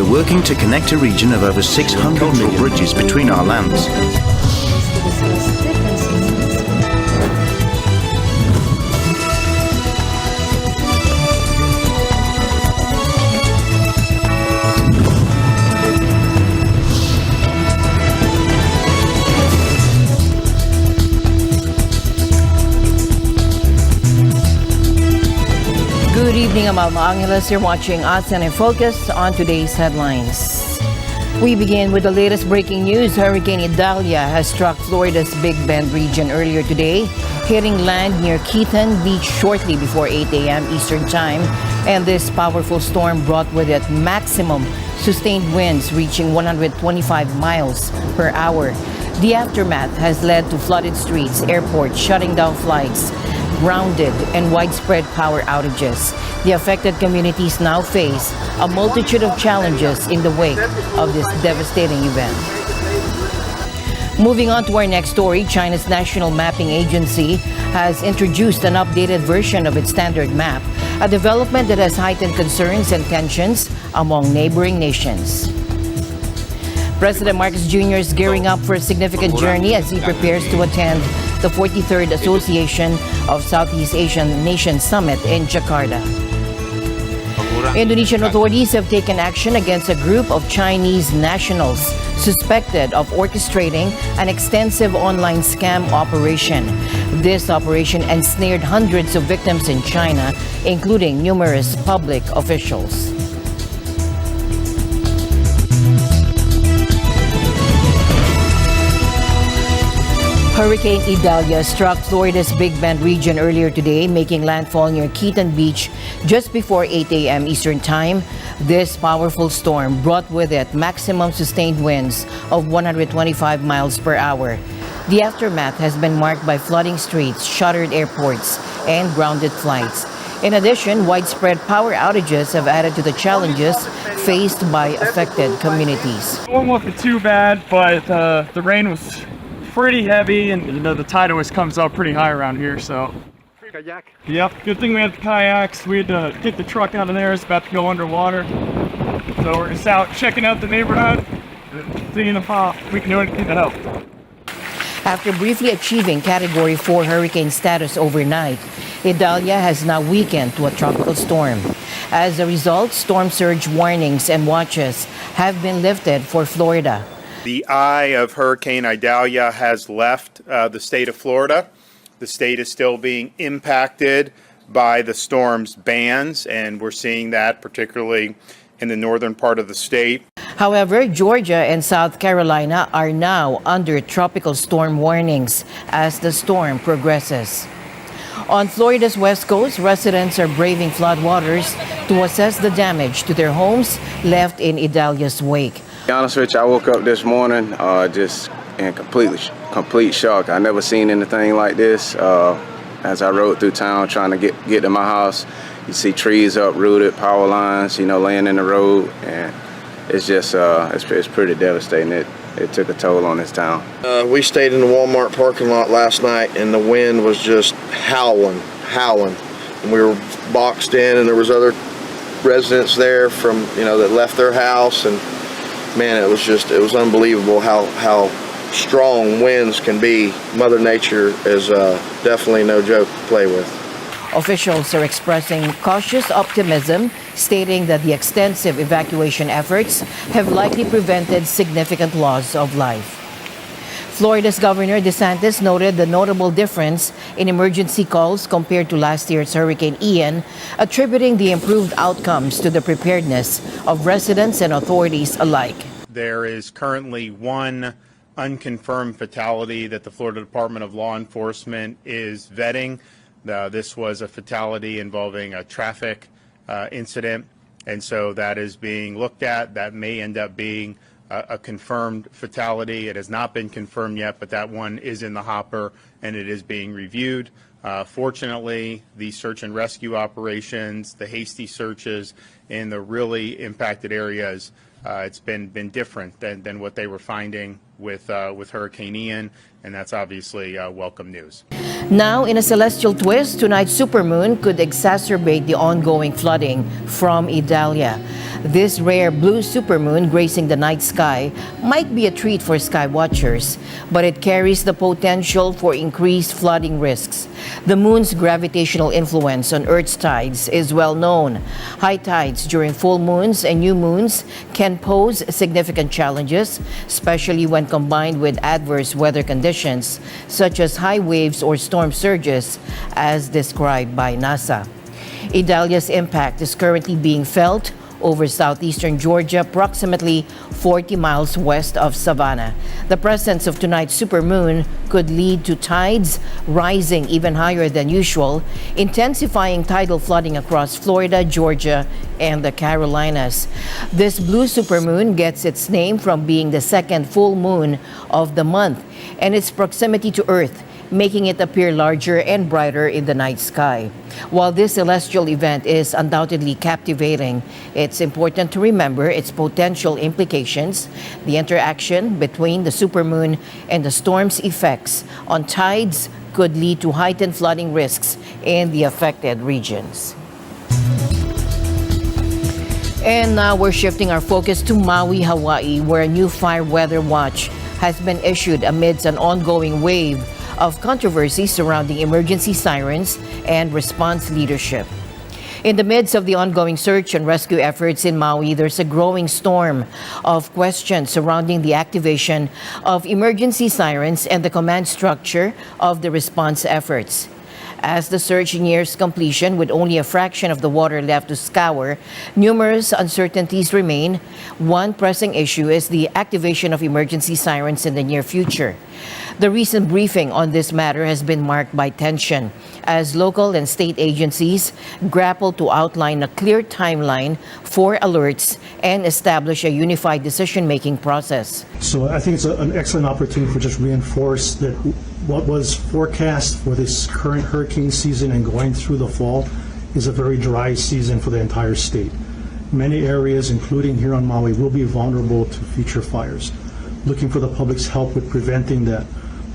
We're working to connect a region of over 600 million bridges between our lands. Good evening, I'm Alma Angeles. You're watching ASEAN in Focus on today's headlines. We begin with the latest breaking news. Hurricane Idalia has struck Florida's Big Bend region earlier today, hitting land near Keaton Beach shortly before 8 a.m. Eastern Time. And this powerful storm brought with it maximum sustained winds reaching 125 miles per hour. The aftermath has led to flooded streets, airports shutting down flights, grounded, and widespread power outages. The affected communities now face a multitude of challenges in the wake of this devastating event. Moving on to our next story, China's National Mapping Agency has introduced an updated version of its standard map, a development that has heightened concerns and tensions among neighboring nations. President Marcos Jr. is gearing up for a significant journey as he prepares to attend the 43rd Association of Southeast Asian Nations Summit in Jakarta. Indonesian authorities have taken action against a group of Chinese nationals suspected of orchestrating an extensive online scam operation. This operation ensnared hundreds of victims in China, including numerous public officials. Hurricane Idalia struck Florida's Big Bend region earlier today, making landfall near Keaton Beach just before 8 a.m. Eastern Time. This powerful storm brought with it maximum sustained winds of 125 miles per hour. The aftermath has been marked by flooding streets, shuttered airports, and grounded flights. In addition, widespread power outages have added to the challenges faced by affected communities. It wasn't too bad, but the rain was pretty heavy, and you know the tide always comes up pretty high around here, so. Kayak? Yep, good thing we had the kayaks. We had to get the truck out of there. It's about to go underwater. So we're just out checking out the neighborhood, seeing if we can do anything to help. After briefly achieving Category 4 hurricane status overnight, Idalia has now weakened to a tropical storm. As a result, storm surge warnings and watches have been lifted for Florida. The eye of Hurricane Idalia has left the state of Florida. The state is still being impacted by the storm's bands, and we're seeing that particularly in the northern part of the state. However, Georgia and South Carolina are now under tropical storm warnings as the storm progresses. On Florida's west coast, residents are braving floodwaters to assess the damage to their homes left in Idalia's wake. To be honest with you, I woke up this morning just in complete shock. I never seen anything like this. As I rode through town trying to get to my house, you see trees uprooted, power lines, laying in the road, and it's just it's pretty devastating. It took a toll on this town. We stayed in the Walmart parking lot last night, and the wind was just howling. And we were boxed in, and there was other residents there from that left their house, and man, it was unbelievable how strong winds can be. Mother Nature is definitely no joke to play with. Officials are expressing cautious optimism, stating that the extensive evacuation efforts have likely prevented significant loss of life. Florida's Governor DeSantis noted the notable difference in emergency calls compared to last year's Hurricane Ian, attributing the improved outcomes to the preparedness of residents and authorities alike. There is currently one unconfirmed fatality that the Florida Department of Law Enforcement is vetting. This was a fatality involving a traffic incident, and so that is being looked at. That may end up being a confirmed fatality. It has not been confirmed yet, but that one is in the hopper and it is being reviewed. Fortunately, the search and rescue operations, the hasty searches in the really impacted areas, it's been different than what they were finding with Hurricane Ian, and that's obviously welcome news. Now, in a celestial twist, tonight's supermoon could exacerbate the ongoing flooding from Idalia. This rare blue supermoon gracing the night sky might be a treat for sky watchers, but it carries the potential for increased flooding risks. The moon's gravitational influence on Earth's tides is well known. High tides during full moons and new moons can pose significant challenges, especially when combined with adverse weather conditions such as high waves or storm surges, as described by NASA. Idalia's impact is currently being felt over southeastern Georgia, approximately 40 miles west of Savannah. The presence of tonight's supermoon could lead to tides rising even higher than usual, intensifying tidal flooding across Florida, Georgia, and the Carolinas. This blue supermoon gets its name from being the second full moon of the month and its proximity to Earth, making it appear larger and brighter in the night sky. While this celestial event is undoubtedly captivating, it's important to remember its potential implications. The interaction between the supermoon and the storm's effects on tides could lead to heightened flooding risks in the affected regions. And now we're shifting our focus to Maui, Hawaii, where a new fire weather watch has been issued amidst an ongoing wave of controversy surrounding emergency sirens and response leadership. In the midst of the ongoing search and rescue efforts in Maui, there's a growing storm of questions surrounding the activation of emergency sirens and the command structure of the response efforts. As the search nears completion with only a fraction of the water left to scour, numerous uncertainties remain. One pressing issue is the activation of emergency sirens in the near future. The recent briefing on this matter has been marked by tension as local and state agencies grapple to outline a clear timeline for alerts and establish a unified decision-making process. So I think it's an excellent opportunity for just reinforce that what was forecast for this current hurricane season and going through the fall is a very dry season for the entire state. Many areas, including here on Maui, will be vulnerable to future fires. Looking for the public's help with preventing that.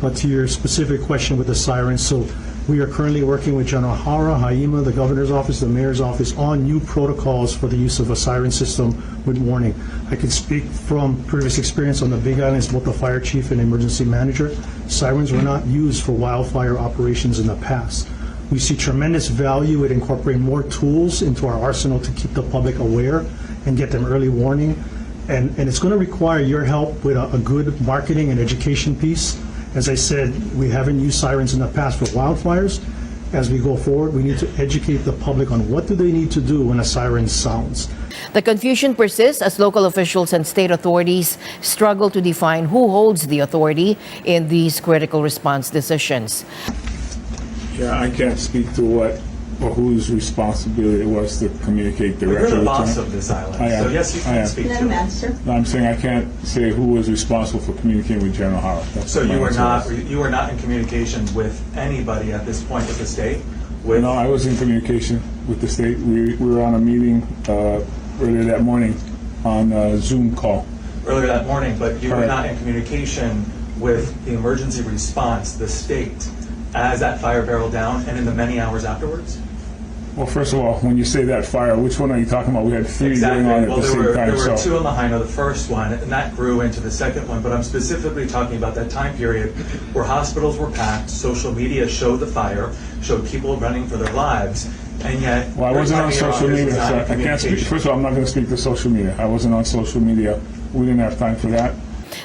But to your specific question with the sirens, so we are currently working with General Haima, the governor's office, the mayor's office, on new protocols for the use of a siren system with warning. I can speak from previous experience on the Big Island as both the fire chief and emergency manager. Sirens were not used for wildfire operations in the past. We see tremendous value in incorporating more tools into our arsenal to keep the public aware and get them early warning. And it's going to require your help with a good marketing and education piece. As I said, we haven't used sirens in the past for wildfires. As we go forward, we need to educate the public on what do they need to do when a siren sounds. The confusion persists as local officials and state authorities struggle to define who holds the authority in these critical response decisions. Yeah, I can't speak to what or whose responsibility it was to communicate directly. You're the boss of this island, so yes, you can speak to it. No, I'm saying I can't say who was responsible for communicating with General Howard. So you were not in communication with anybody at this point with the state? No, I was in communication with the state. We were on a meeting earlier that morning on a Zoom call. Earlier that morning, but you were not in communication with the emergency response, the state, as that fire barreled down and in the many hours afterwards? Well, first of all, when you say that fire, which one are you talking about? We had three going on at the same time. There were two on Lahaina, the first one, and that grew into the second one. But I'm specifically talking about that time period where hospitals were packed, social media showed the fire, showed people running for their lives, and yet... Well, I wasn't on social media, so I can't speak. First of all, I'm not going to speak to social media. I wasn't on social media. We didn't have time for that.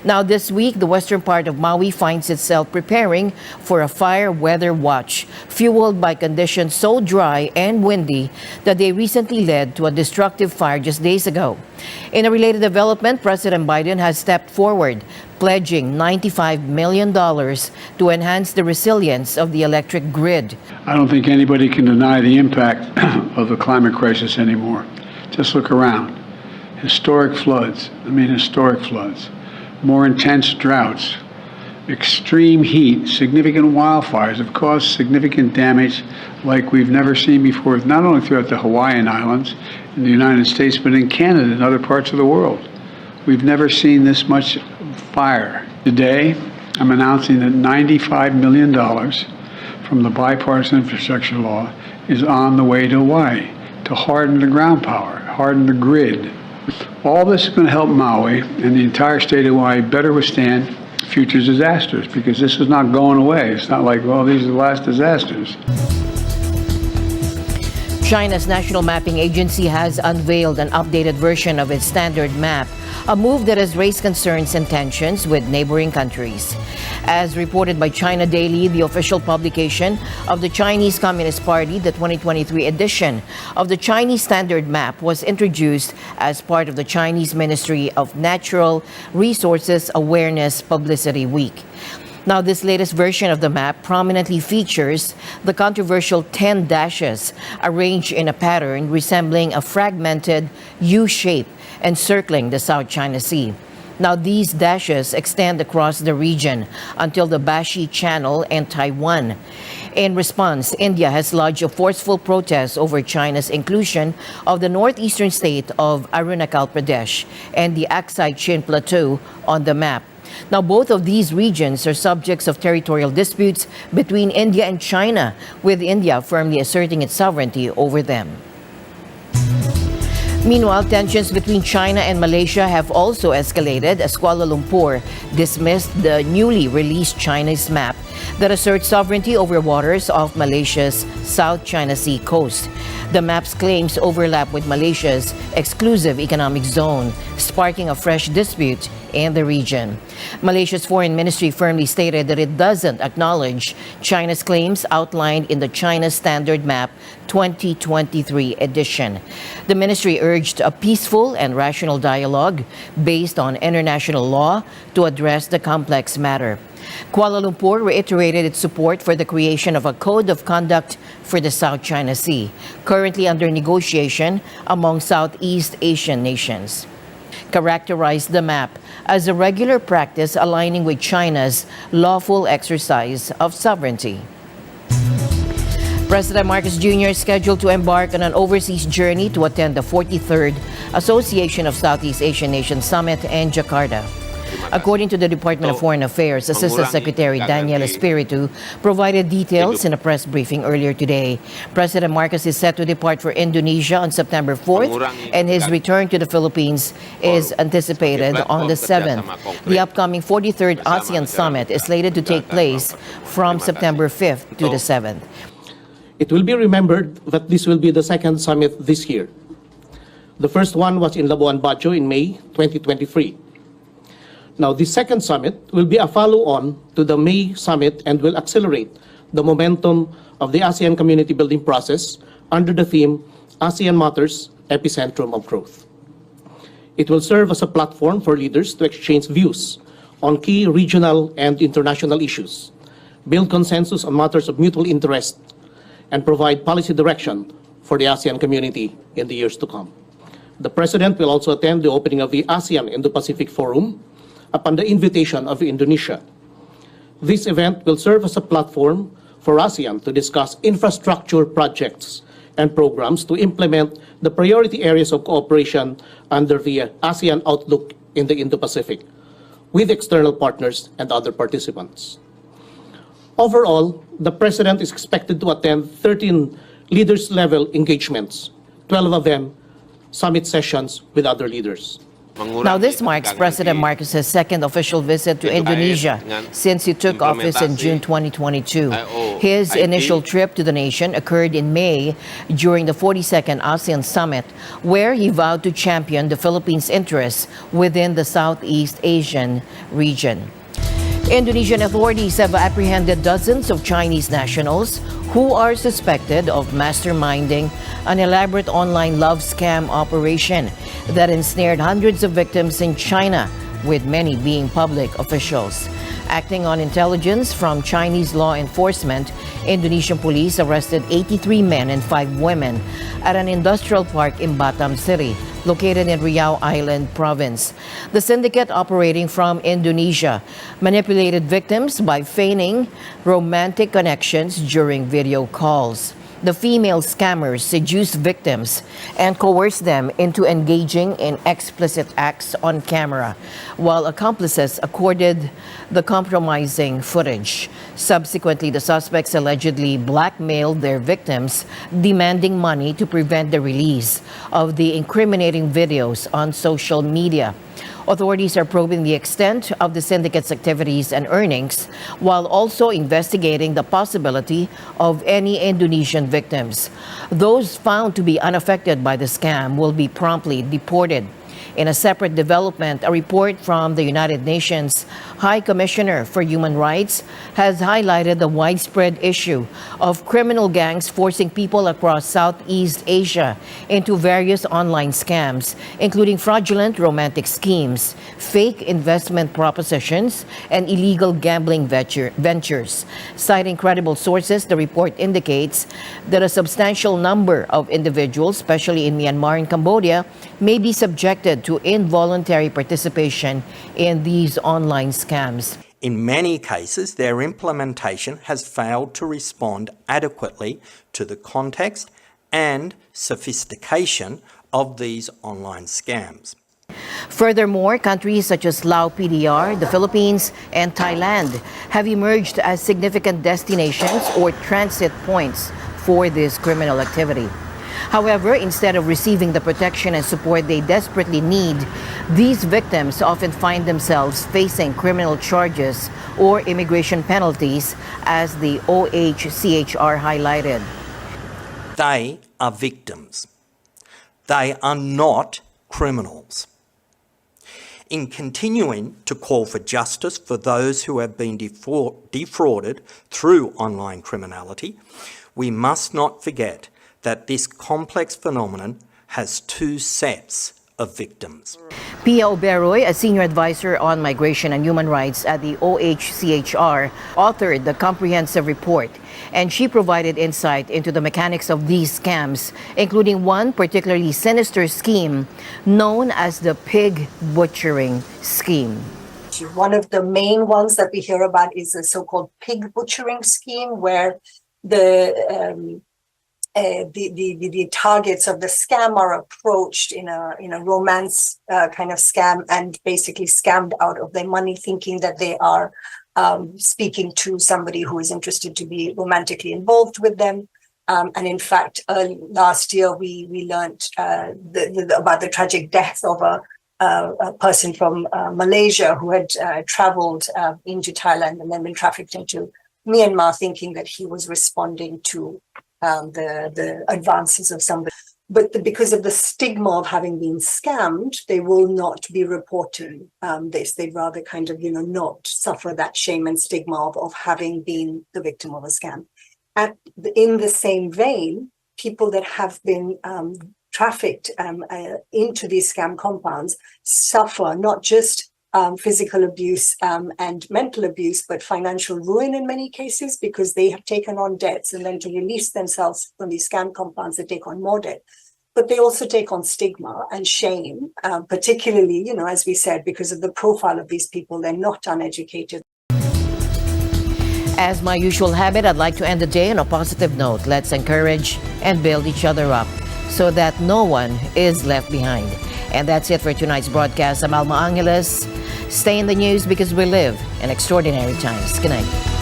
Now this week, the western part of Maui finds itself preparing for a fire weather watch, fueled by conditions so dry and windy that they recently led to a destructive fire just days ago. In a related development, President Biden has stepped forward, pledging $95 million to enhance the resilience of the electric grid. I don't think anybody can deny the impact of the climate crisis anymore. Just look around. Historic floods, historic floods. More intense droughts, extreme heat, significant wildfires have caused significant damage like we've never seen before, not only throughout the Hawaiian Islands in the United States, but in Canada and other parts of the world. We've never seen this much fire. Today, I'm announcing that $95 million from the bipartisan infrastructure law is on the way to Hawaii to harden the ground power, harden the grid, All this is going to help Maui and the entire state of Hawaii better withstand future disasters, because this is not going away. It's not like, well, these are the last disasters. China's National Mapping Agency has unveiled an updated version of its standard map, a move that has raised concerns and tensions with neighboring countries. As reported by China Daily, the official publication of the Chinese Communist Party, the 2023 edition of the Chinese Standard Map was introduced as part of the Chinese Ministry of Natural Resources Awareness Publicity Week. Now, this latest version of the map prominently features the controversial 10 dashes arranged in a pattern resembling a fragmented U shape encircling the South China Sea. Now, these dashes extend across the region until the Bashi Channel and Taiwan. In response, India has lodged a forceful protest over China's inclusion of the northeastern state of Arunachal Pradesh and the Aksai Chin Plateau on the map. Now, both of these regions are subjects of territorial disputes between India and China, with India firmly asserting its sovereignty over them. Meanwhile, tensions between China and Malaysia have also escalated as Kuala Lumpur dismissed the newly released Chinese map that asserts sovereignty over waters off Malaysia's South China Sea coast. The map's claims overlap with Malaysia's exclusive economic zone, sparking a fresh dispute in the region. Malaysia's foreign ministry firmly stated that it doesn't acknowledge China's claims outlined in the China Standard Map 2023 edition. The ministry urged a peaceful and rational dialogue based on international law to address the complex matter. Kuala Lumpur reiterated its support for the creation of a code of conduct for the South China Sea, currently under negotiation among Southeast Asian nations. Characterized the map as a regular practice aligning with China's lawful exercise of sovereignty. President Marcos Jr. is scheduled to embark on an overseas journey to attend the 43rd Association of Southeast Asian Nations Summit in Jakarta. According to the Department of Foreign Affairs, Assistant Secretary Daniel Espiritu provided details in a press briefing earlier today. President Marcos is set to depart for Indonesia on September 4th, and his return to the Philippines is anticipated on the 7th. The upcoming 43rd ASEAN Summit is slated to take place from September 5th to the 7th. It will be remembered that this will be the second summit this year. The first one was in Labuan Bajo in May 2023. Now, the second summit will be a follow-on to the May summit and will accelerate the momentum of the ASEAN community building process under the theme ASEAN Matters, Epicentrum of Growth. It will serve as a platform for leaders to exchange views on key regional and international issues, build consensus on matters of mutual interest, and provide policy direction for the ASEAN community in the years to come. The President will also attend the opening of the ASEAN Indo-Pacific Forum upon the invitation of Indonesia. This event will serve as a platform for ASEAN to discuss infrastructure projects and programs to implement the priority areas of cooperation under the ASEAN Outlook in the Indo-Pacific with external partners and other participants. Overall, the President is expected to attend 13 leaders-level engagements, 12 of them summit sessions with other leaders. Now, this marks President Marcos' second official visit to Indonesia since he took office in June 2022. His initial trip to the nation occurred in May during the 42nd ASEAN Summit, where he vowed to champion the Philippines' interests within the Southeast Asian region. Indonesian authorities have apprehended dozens of Chinese nationals who are suspected of masterminding an elaborate online love scam operation that ensnared hundreds of victims in China, with many being public officials. Acting on intelligence from Chinese law enforcement, Indonesian police arrested 83 men and 5 women at an industrial park in Batam City, located in Riau Island province. The syndicate, operating from Indonesia, manipulated victims by feigning romantic connections during video calls. The female scammers seduce victims and coerce them into engaging in explicit acts on camera, while accomplices accorded the compromising footage. Subsequently, the suspects allegedly blackmailed their victims, demanding money to prevent the release of the incriminating videos on social media. Authorities are probing the extent of the syndicate's activities and earnings, while also investigating the possibility of any Indonesian victims. Those found to be unaffected by the scam will be promptly deported. In a separate development, a report from the United Nations High Commissioner for Human Rights has highlighted the widespread issue of criminal gangs forcing people across Southeast Asia into various online scams, including fraudulent romantic schemes, fake investment propositions, and illegal gambling ventures. Citing credible sources, the report indicates that a substantial number of individuals, especially in Myanmar and Cambodia, may be subjected to involuntary participation in these online scams. In many cases, their implementation has failed to respond adequately to the context and sophistication of these online scams. Furthermore, countries such as Lao PDR, the Philippines, and Thailand have emerged as significant destinations or transit points for this criminal activity. However, instead of receiving the protection and support they desperately need, these victims often find themselves facing criminal charges or immigration penalties, as the OHCHR highlighted. They are victims. They are not criminals. In continuing to call for justice for those who have been defrauded through online criminality, we must not forget that this complex phenomenon has two sets of victims. Pia Oberoy, a senior advisor on migration and human rights at the OHCHR, authored the comprehensive report, and she provided insight into the mechanics of these scams, including one particularly sinister scheme known as the pig butchering scheme. One of the main ones that we hear about is the so-called pig butchering scheme, where the targets of the scam are approached in a romance kind of scam and basically scammed out of their money, thinking that they are speaking to somebody who is interested to be romantically involved with them. And in fact, last year we learned about the tragic death of a person from Malaysia who had traveled into Thailand and then been trafficked into Myanmar, thinking that he was responding to the advances of somebody. But because of the stigma of having been scammed, they will not be reporting this. They'd rather kind of, not suffer that shame and stigma of having been the victim of a scam. In the same vein, people that have been trafficked into these scam compounds suffer not just physical abuse and mental abuse, but financial ruin in many cases, because they have taken on debts, and then to release themselves from these scam compounds, they take on more debt. But they also take on stigma and shame, particularly, as we said, because of the profile of these people. They're not uneducated. As my usual habit, I'd like to end the day on a positive note. Let's encourage and build each other up so that no one is left behind. And that's it for tonight's broadcast. I'm Alma Angeles. Stay in the news because we live in extraordinary times. Good night.